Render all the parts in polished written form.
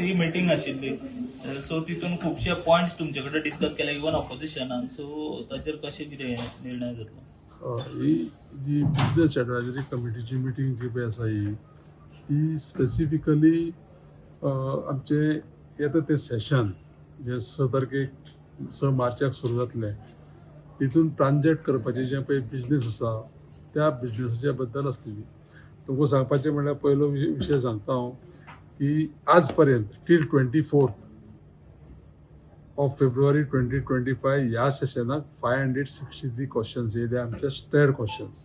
ही meeting आशिल्ली so तितून खुबशे पॉयंट्स तुमचे डिस्कस केले इवन ऑपोजिशनान सो ताचेर कशें कितें निर्णय जातलो. ही जी बिझनेस एडवायझरी कमिटीची मिटींग जी पळय आसा ही ती स्पेसिफिकली आमचे येता ते सेशन जे 6 तारखेक 6 मार्चाक सुरू जातले तितून ट्रान्झॅक्ट करपाचे जे पळय बिझनेस आसा त्या बिझनेसाच्या बद्दल आसलेली. तुमकां सांगपाचें म्हणल्यार पयलो विशय सांगता हांव की आज पर्यंत टील 24 ऑफ फेब्रुवारी 2025 ह्या सेशनाक 563 क्वेश्चन्स येयले आमचे स्टेड क्वेश्चन्स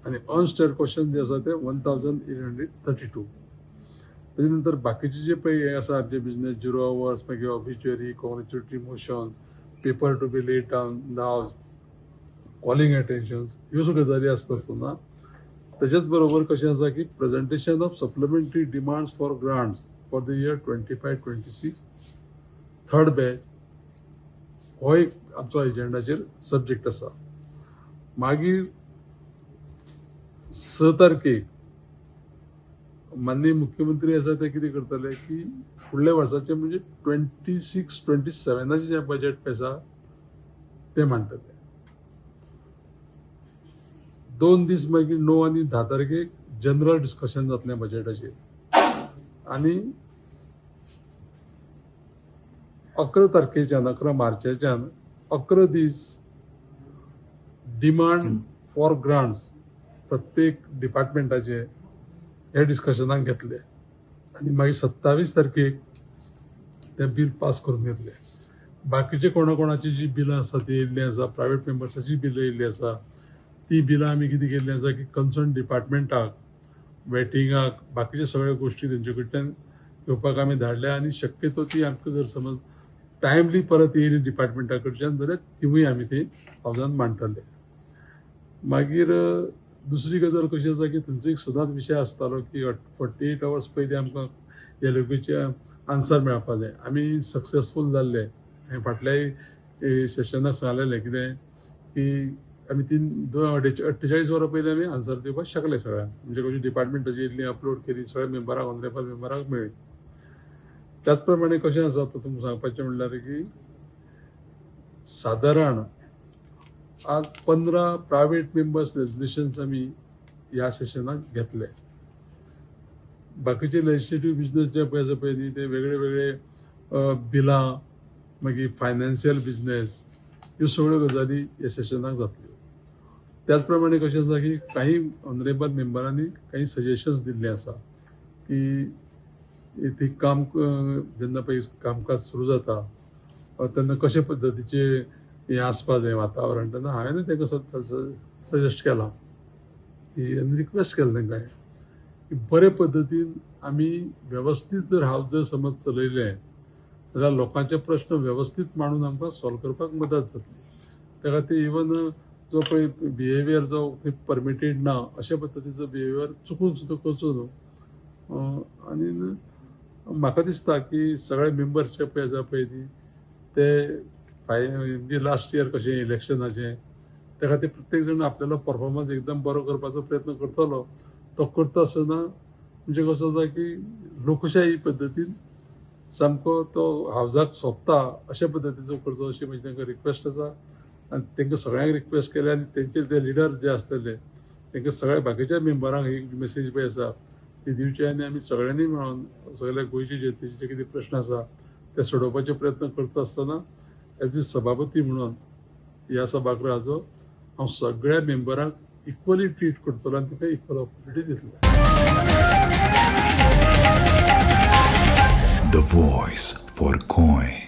आणि अनस्टेड क्वेश्चन जे आसा ते 1832. ताजे नंतर बाकीचे जे पळय हे आसा आमचे बिझनेस 0 आवर्स मागीर ऑबिच्युअरी cognitive motion paper to be late down now calling अटेन्शन्स ह्यो सगळ्यो गजाली आसतना तेच्याच बरोबर कशें आसा की presentation of supplementary demands for grants for the year 25-26 third batch हो एक आमचो एजेंडाचेर सब्जेक्ट आसा. मागीर 6 तारखेक माननीय मुख्यमंत्री आसा ते कितें करतले की फुडल्या वर्साचे म्हणजे 26-27 जे बजेट आसा ते मांडटले. 2 दीस मागीर 9 आनी 10 तारखेक जनरल डिस्कशन जातलें बजेटाचेर आनी 11 तारखेच्यान 11 मार्चाच्यान 11 दीस डिमांड फॉर ग्रांट्स प्रत्येक डिपार्टमेंटाचे हे डिस्कशनाक घेतले आनी मागीर 27 तारखेक ते बिल पास करून घेतले. बाकीचे कोणाची जी बिलां आसा ती येयल्ली आसा प्रायव्हेट मेंबर्साची बिलां येयल्ली आसा ती बिलां आमी कितें केल्ली आसा की कन्सर्न डिपार्टमेंटाक वेटिंगाक बाकीचे सगळ्यो गोश्टी तेंचे कडल्यान घेवपाक आमी धाडल्या आनी शक्यतो ती आमकां जर समज टायमली परत येयली डिपार्टमेंटा कडच्यान जाल्यार तिवूय आमी ती हावजान मांडटले. मागीर दुसरी गजाल कशी आसा की थंयचो एक सदांच विशय आसतालो की 48 आवर्स पयलीं आमकां एलओपीचे आन्सर मेळपा जाय. आमी सक्सेसफूल जाल्ले. हांवें फाटल्याय सेशनाक सांगलेलें कितें की आमी 48 वरां पयलीं आमी आन्सर दिवपाक शकले सगळ्यांक म्हणजे कशी डिपार्टमेंटाची येयल्ली अपलोड केली सगळ्या मेंबराक ऑनरेबल मेंबराक मेळ्ळी. त्याच प्रमाणे कशें आसा तुमकां सांगपाचें म्हणल्यार की सादारण आज 15 प्रायव्हेट मेंबर्स रेजोल्युशन्स आमी ह्या सेशनाक घेतले. बाकीचे लेजिस्लेटिव्ह बिझनेस जे पळय आसा पळय न्ही ते वेगळे वेगळे बिलां मागीर फायनान्शियल बिझनेस ह्यो सगळ्यो गजाली ह्या सेशनाक जातल्यो. त्याच प्रमाणे कशें आसा की काही ऑनरेबल मेंबरांनी काही सजेशन्स दिल्ले आसा की ती काम जेन्ना पळय कामकाज सुरू जाता तेन्ना कशे पद्दतीचे हें आसपा जाय वातावरण तेन्ना हांवें तांकां सजेस्ट केलां की रिक्वेस्ट केलें तांकां की बरे पद्दतीन आमी वेवस्थीत जर हांव जर समज चलयलें जाल्यार लोकांचे प्रश्न वेवस्थीत मांडून आमकां सॉल्व करपाक मदत जातली. ताका ते इवन जो पळय बिहेवियर जो परमिटेड ना अशा पद्दतीचो बिहेवियर चुकून सुद्दां करचो न्हू. आनी म्हाका दिसता की सगळे मेंबर्स जे पळय आसा पळय न्ही ते लास्ट इयर कशें इलेक्शनाचें त्या खातीर प्रत्येक जण आपल्यालो परफॉर्मन्स एकदम बरो करपाचो प्रयत्न करतलो. तो करता आसतना म्हणजे कसो आसा की लोकशाही पद्दतीन सामको तो हावजाक सोंपता अशा पद्दतीचो करचो अशी म्हजी तांकां रिक्वेस्ट आसा. आनी तांकां सगळ्यांक रिक्वेस्ट केल्या आनी तेंचे ते लिडर जे आसलेले तांकां सगळ्या बाकीच्या मेंबरांक ही मेसेज पळय आसा ती दिवची आनी आमी सगळ्यांनी मेळून सगळ्या गोंयचे जनतेचे कितें प्रश्न आसा ते सोडोवपाचे प्रयत्न करता आसतना एज ए सभापती म्हणून ह्या सभागृहाचो हांव सगळ्या मेंबरांक इक्वली ट्रीट करतलो आनी ताका इक्वल ऑपॉर्च्युनिटी दितलो. The voice for Coin.